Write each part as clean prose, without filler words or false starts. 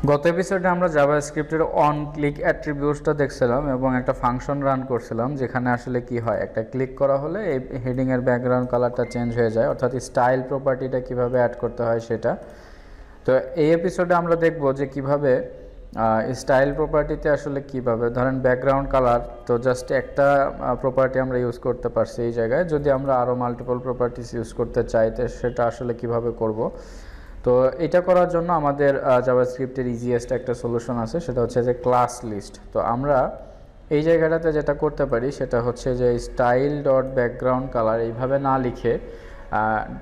গত এপিসোডে আমরা জাভাস্ক্রিপ্টের অন ক্লিক অ্যাট্রিবিউটসটা দেখছিলাম এবং একটা ফাংশন রান করছিলাম যেখানে আসলে কি হয়, একটা ক্লিক করা হলে এই হেডিংয়ের ব্যাকগ্রাউন্ড কালারটা চেঞ্জ হয়ে যায়, অর্থাৎ স্টাইল প্রপার্টিটা কিভাবে অ্যাড করতে হয় সেটা। তো এই এপিসোডে আমরা দেখব যে কিভাবে স্টাইল প্রপার্টিতে আসলে কিভাবে, ধরেন ব্যাকগ্রাউন্ড কালার তো জাস্ট একটা প্রপার্টি আমরা ইউজ করতে পারছি এই জায়গায়, যদি আমরা আরও মাল্টিপল প্রপার্টিস ইউজ করতে চাই তো সেটা আসলে কিভাবে করব। তো এটা করার জন্য আমাদের জাভাস্ক্রিপ্টের ইজিয়েস্ট একটা সলিউশন আছে, সেটা হচ্ছে যে ক্লাস লিস্ট। তো আমরা এই জায়গাটাতে যেটা করতে পারি সেটা হচ্ছে যে স্টাইল ডট ব্যাকগ্রাউন্ড কালার এইভাবে না লিখে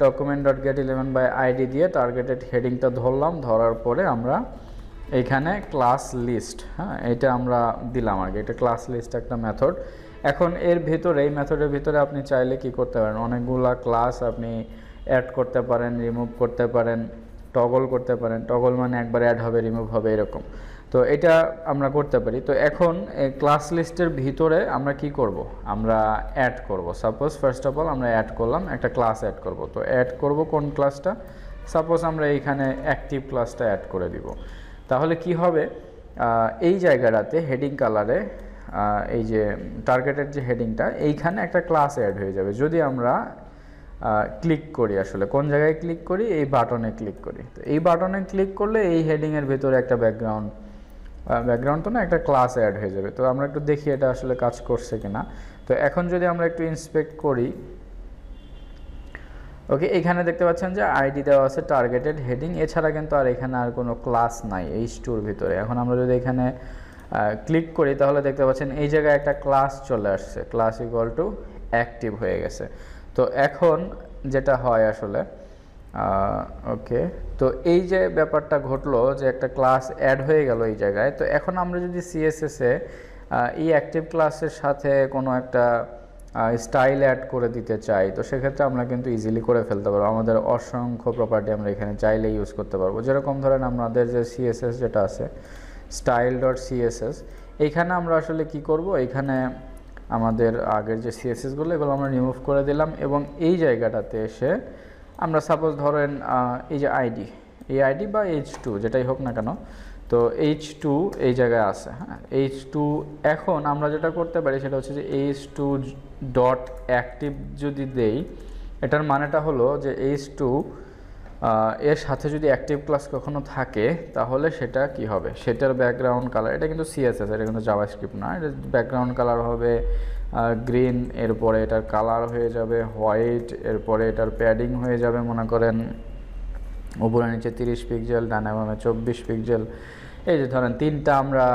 ডকুমেন্ট ডট গেট 11/id দিয়ে টার্গেটেড হেডিংটা ধরলাম, ধরার পরে আমরা এইখানে ক্লাস লিস্ট, এটা আমরা দিলাম আর কি। এটা ক্লাস লিস্ট একটা মেথড। এখন এর ভিতরে, এই মেথডের ভিতরে আপনি চাইলে কি করতে পারেন, অনেকগুলা ক্লাস আপনি অ্যাড করতে পারেন, রিমুভ করতে পারেন, টগল করতে পারেন। টগল মানে একবার অ্যাড হবে রিমুভ হবে এরকম। তো এটা আমরা করতে পারি। তো এখন এই ক্লাস লিস্টের ভিতরে আমরা কি করব, আমরা অ্যাড করব। সাপোজ ফার্স্ট অফ অল আমরা অ্যাড করলাম, একটা ক্লাস অ্যাড করব। তো অ্যাড করব কোন ক্লাসটা, সাপোজ আমরা এইখানে অ্যাক্টিভ ক্লাসটা অ্যাড করে দিব। তাহলে কি হবে, এই জায়গাটাতে হেডিং কালারে এই যে টার্গেটের যে হেডিংটা, এইখানে একটা ক্লাস অ্যাড হয়ে যাবে যদি আমরা ক্লিক করি। আসলে কোন জায়গায় ক্লিক করি, এই বাটনে ক্লিক করি। তো এই বাটনে ক্লিক করলে এই হেডিংয়ের ভেতরে একটা ব্যাকগ্রাউন্ড তো না, একটা ক্লাস অ্যাড হয়ে যাবে। তো আমরা একটু দেখি এটা আসলে কাজ করছে কিনা। তো এখন যদি আমরা একটু ইন্সপেক্ট করি, ওকে, এখানে দেখতে পাচ্ছেন যে আইডি দেওয়া আছে টার্গেটেড হেডিং, এছাড়া কিন্তু আর এখানে আর কোনো ক্লাস নাই H2 এর ভিতরে। এখন আমরা যদি এখানে ক্লিক করি তাহলে দেখতে পাচ্ছেন এই জায়গায় একটা ক্লাস চলে আসছে, ক্লাস ইকুয়াল টু অ্যাক্টিভ হয়ে গেছে। তো এখন যেটা হয় আসলে, ওকে, তো এই যে ব্যাপারটা ঘটলো যে একটা ক্লাস অ্যাড হয়ে গেল এই জায়গায়। তো এখন আমরা যদি সিএসএসে এই অ্যাক্টিভ ক্লাসের সাথে কোনো একটা স্টাইল অ্যাড করে দিতে চাই, তো সেক্ষেত্রে আমরা কিন্তু ইজিলি করে ফেলতে পারবো। আমাদের অসংখ্য প্রপার্টি আমরা এখানে চাইলে ইউজ করতে পারবো। যেরকম ধরেন আমাদের যে সিএসএস যেটা আছে, স্টাইল ডট সিএসএস, এইখানে আমরা আসলে কি করব, এইখানে আমাদের আগের যে সিএসএসগুলো এগুলো আমরা রিমুভ করে দিলাম এবং এই জায়গাটাতে এসে আমরা সাপোজ ধরেন এই যে এই আইডি বা H2 যেটাই হোক না কেন, তো H2 এই জায়গায় আছে, H2। এখন আমরা যেটা করতে পারি সেটা হচ্ছে যে H2 ডট অ্যাক্টিভ যদি দেই, এটার মানেটা হলো যে H2 এর সাথে যদি অ্যাক্টিভ ক্লাস কখনো থাকে তাহলে সেটা কি হবে, সেটার ব্যাকগ্রাউন্ড কালার, এটা কিন্তু সিএসএস, এটা কিন্তু জাভাস্ক্রিপ্ট না, এটা ব্যাকগ্রাউন্ড কালার হবে গ্রিন, এরপরে এটার কালার হয়ে যাবে হোয়াইট, এরপরে এটার প্যাডিং হয়ে যাবে মনে করেন উপরে নিচে 30 পিক্সেল, ডানে বামে 24 পিক্সেল। এই যে ধরেন তিনটা আমরা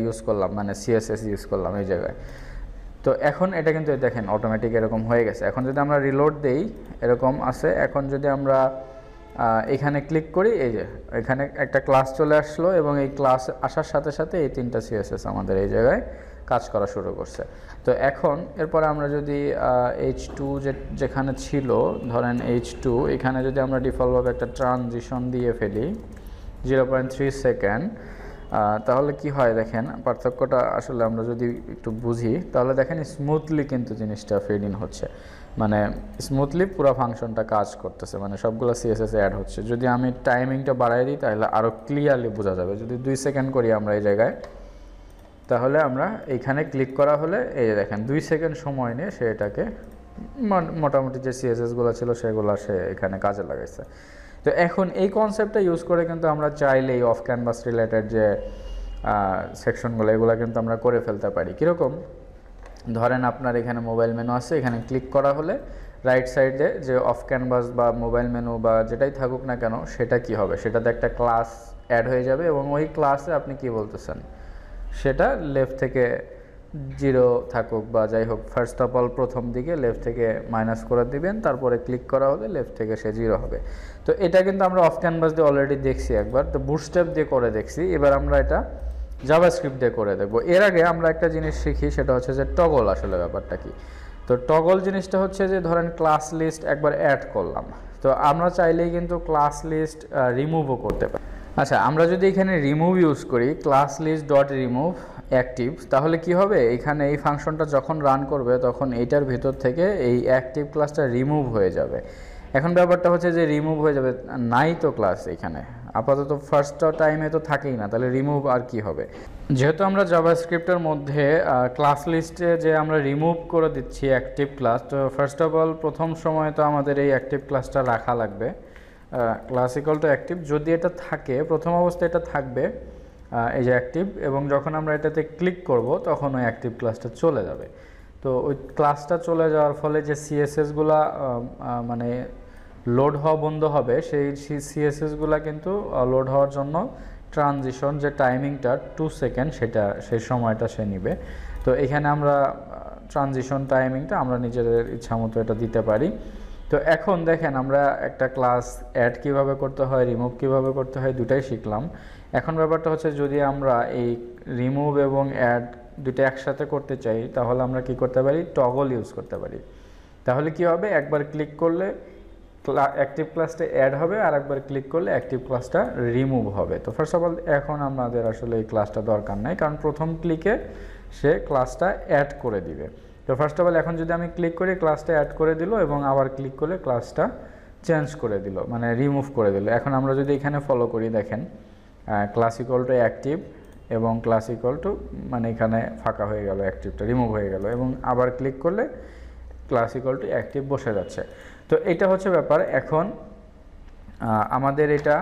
ইউজ করলাম, মানে সিএসএস ইউজ করলাম এই জায়গায়। তো এখন এটা কিন্তু দেখেন অটোমেটিক এরকম হয়ে গেছে। এখন যদি আমরা রিলোড দেই এরকম আছে। এখন যদি আমরা এখানে ক্লিক করি, এই যে এখানে একটা ক্লাস চলে আসলো এবং এই ক্লাস আসার সাথে সাথে এই তিনটা সিএসএস আমাদের এই জায়গায় কাজ করা শুরু করছে। তো এখন এরপরে আমরা যদি H2 যেখানে ছিল, ধরেন H2 এখানে যদি আমরা ডিফল্টভাবে একটা ট্রানজিশন দিয়ে ফেলি 0.3 সেকেন্ড, তাহলে কি হয় দেখেন পার্থক্যটা আসলে আমরা যদি একটু বুঝি তাহলে দেখেন স্মুথলি কিন্তু জিনিসটা ফেড ইন হচ্ছে, মানে স্মুথলি পুরো ফাংশনটা কাজ করতেছে, মানে সবগুলো সিএসএস অ্যাড হচ্ছে। যদি আমি টাইমিংটা বাড়াই দিই তাহলে আরও ক্লিয়ারলি বোঝা যাবে। যদি 2 সেকেন্ড করি আমরা এই জায়গায়, তাহলে আমরা এইখানে ক্লিক করা হলে এই যে দেখেন 2 সেকেন্ড সময় নিয়ে সে এটাকে মোটামুটি যে সিএসএসগুলো ছিল সেগুলো সে এখানে কাজে লাগাইছে। তো এখন এই কনসেপ্টটা ইউজ করে কিন্তু আমরা চাইলেই অফ ক্যানভাস রিলেটেড যে সেকশনগুলো এগুলো কিন্তু আমরা করে ফেলতে পারি। কীরকম, ধরেন আপনার এখানে মোবাইল মেনু আছে, এখানে ক্লিক করা হলে রাইট সাইডে যে অফ ক্যানভাস বা মোবাইল মেনু বা যেটাই থাকুক না কেন সেটা কি হবে, সেটাতে একটা ক্লাস অ্যাড হয়ে যাবে এবং ওই ক্লাসে আপনি কি বলতেছেন সেটা লেফট থেকে 0 থাকুক বা যাই হোক, ফার্স্ট অফ অল প্রথম দিকে লেফট থেকে মাইনাস করে দিবেন, তারপরে ক্লিক করা হলে লেফট থেকে সে 0 হবে। তো এটা কিন্তু আমরা অফ ক্যানভাস দিয়ে অলরেডি দেখছি একবার, তো বুটস্ট্র্যাপ দিয়ে করে দেখছি। এবার আমরা এটা জাভাস্ক্রিপ্ট দিয়ে করে দেখব। এর আগে আমরা একটা জিনিস শিখি, সেটা হচ্ছে যে টগল আসলে ব্যাপারটা কি। তো টগল জিনিসটা হচ্ছে যে ধরেন ক্লাস লিস্ট একবার অ্যাড করলাম, তো আমরা চাইলেই কিন্তু ক্লাস লিস্ট রিমুভও করতে পারি। আচ্ছা, আমরা যদি এখানে রিমুভ ইউজ করি, class list dot remove active, তাহলে কি হবে, এখানে এই ফাংশনটা যখন রান করবে তখন এইটার ভিতর থেকে এই অ্যাক্টিভ ক্লাসটা রিমুভ হয়ে যাবে। এখন ব্যাপারটা হচ্ছে যে রিমুভ হয়ে যাবে, নাই তো ক্লাস এখানে, আপাতত ফার্স্ট টাইমে তো থাকেই না, তাহলে রিমুভ আর কি হবে। যেহেতু আমরা জাভাস্ক্রিপ্টের মধ্যে ক্লাস লিস্টে যে আমরা রিমুভ করে দিচ্ছি অ্যাক্টিভ ক্লাস, তো ফার্স্ট অফ অল প্রথম সময় তো আমাদের এই অ্যাক্টিভ ক্লাসটা রাখা লাগবে, ক্লাস ইকুয়াল টু অ্যাক্টিভ। যদি এটা থাকে প্রথম অবস্থায় এটা থাকবে এই যে অ্যাক্টিভ, এবং যখন আমরা এটাতে ক্লিক করব তখন ওই অ্যাক্টিভ ক্লাসটা চলে যাবে। তো ওই ক্লাসটা চলে যাওয়ার ফলে যে সিএসএসগুলা মানে লোড হওয়া বন্ধ হবে, সেই সিএসএসগুলা কিন্তু লোড হওয়ার জন্য ট্রানজিশন যে টাইমিংটা 2 সেকেন্ড সেই সময়টা সে নিবে। তো এখানে আমরা ট্রানজিশন টাইমিংটা আমরা নিজেদের ইচ্ছা মতো এটা দিতে পারি। তো এখন দেখেন আমরা একটা ক্লাস অ্যাড কিভাবে করতে হয়, রিমুভ কিভাবে করতে হয়, দুটাই শিখলাম। এখন ব্যাপারটা হচ্ছে যদি আমরা এই রিমুভ এবং অ্যাড দুটো একসাথে করতে চাই, তাহলে আমরা কি করতে পারি, টগল ইউজ করতে পারি। তাহলে কি হবে, একবার ক্লিক করলে অ্যাক্টিভ ক্লাসটা অ্যাড হবে, আর একবার ক্লিক করলে অ্যাক্টিভ ক্লাসটা রিমুভ হবে। তো ফার্স্ট অফ অল এখন আমাদের আসলে এই ক্লাসটা দরকার নাই, কারণ প্রথম ক্লিকে সে ক্লাসটা অ্যাড করে দিবে। তো ফার্স্ট অফ অল এখন যদি আমি ক্লিক করি, ক্লাসটা অ্যাড করে দিল, এবং আবার ক্লিক করলে ক্লাসটা চেঞ্জ করে দিল, মানে রিমুভ করে দিল। এখন আমরা যদি এখানে ফলো করি, দেখেন ক্লাস ইকুয়াল টু অ্যাক্টিভ এবং ক্লাস ইকুয়াল টু, মানে এখানে ফাঁকা হয়ে গেল, অ্যাক্টিভটা রিমুভ হয়ে গেল, এবং আবার ক্লিক করলে ক্লাস ইকুয়াল টু অ্যাক্টিভ বসে যাচ্ছে। তো এটা হচ্ছে ব্যাপার। এখন আমাদের এটা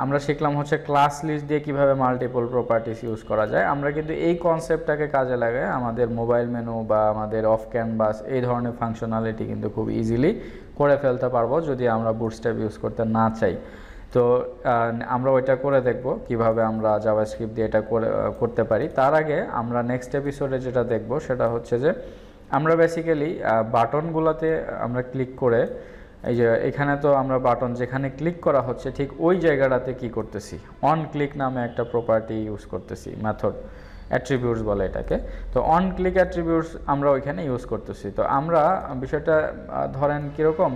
আমরা শিখলাম হচ্ছে ক্লাস লিস্ট দিয়ে কীভাবে মাল্টিপল প্রপার্টিস ইউজ করা যায়। আমরা কিন্তু এই কনসেপ্টটাকে কাজে লাগাই আমাদের মোবাইল মেনু বা আমাদের অফ ক্যানভাস এই ধরনের ফাংশনালিটি কিন্তু খুব ইজিলি করে ফেলতে পারবো যদি আমরা বুটস্ট্র্যাপ ইউজ করতে না চাই। তো আমরা ওইটা করে দেখব কিভাবে আমরা জাভাস্ক্রিপ্ট দিয়ে এটা করতে পারি। তার আগে আমরা নেক্সট এপিসোডে যেটা দেখব সেটা হচ্ছে যে আমরা বেসিক্যালি বাটনগুলোতে আমরা ক্লিক করে, এই যে এখানে তো আমরা বাটন যেখানে ক্লিক করা হচ্ছে ঠিক ওই জায়গাটাতে কি করতেছি, অন ক্লিক নামে একটা প্রপার্টি ইউজ করতেছি, মেথড অ্যাট্রিবিউটস বলে এটাকে। তো অন ক্লিক অ্যাট্রিবিউটস আমরা ওইখানে ইউজ করতেছি। তো আমরা বিষয়টা ধরেন কীরকম,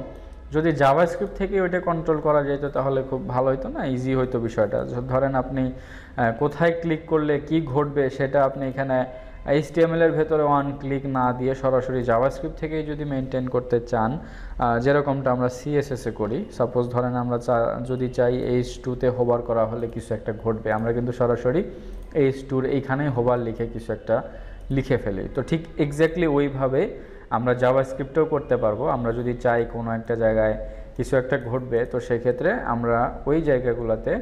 যদি জাভাস্ক্রিপ্ট থেকে ওইটা কন্ট্রোল করা যেত তাহলে খুব ভালো হতো না, ইজি হতো বিষয়টা। ধরেন আপনি কোথায় ক্লিক করলে কি ঘটবে সেটা আপনি এখানে HTML এর ভেতরে ওয়ান ক্লিক না দিয়ে সরাসরি জাভাস্ক্রিপ্ট থেকেই যদি মেনটেন করতে চান, যেরকমটা আমরা CSS এ করি, সাপোজ ধরেন আমরা যদি চাই H2-তে হোভার করা হলে কিছু একটা ঘটবে, আমরা কিন্তু সরাসরি H2-র এইখানেই হোভার লিখে কিছু একটা লিখে ফেলি। তো ঠিক এক্স্যাক্টলি ওইভাবে আমরা জাভাস্ক্রিপ্টেও করতে পারবো। আমরা যদি চাই কোনো একটা জায়গায় কিছু একটা ঘটবে, তো সেক্ষেত্রে আমরা ওই জায়গাগুলোতে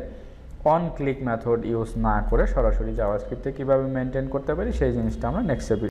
অন ক্লিক মেথড ইউজ না করে সরাসরি জাভাস্ক্রিপ্টে কীভাবে মেনটেন করতে পারি সেই জিনিসটা আমরা নেক্সট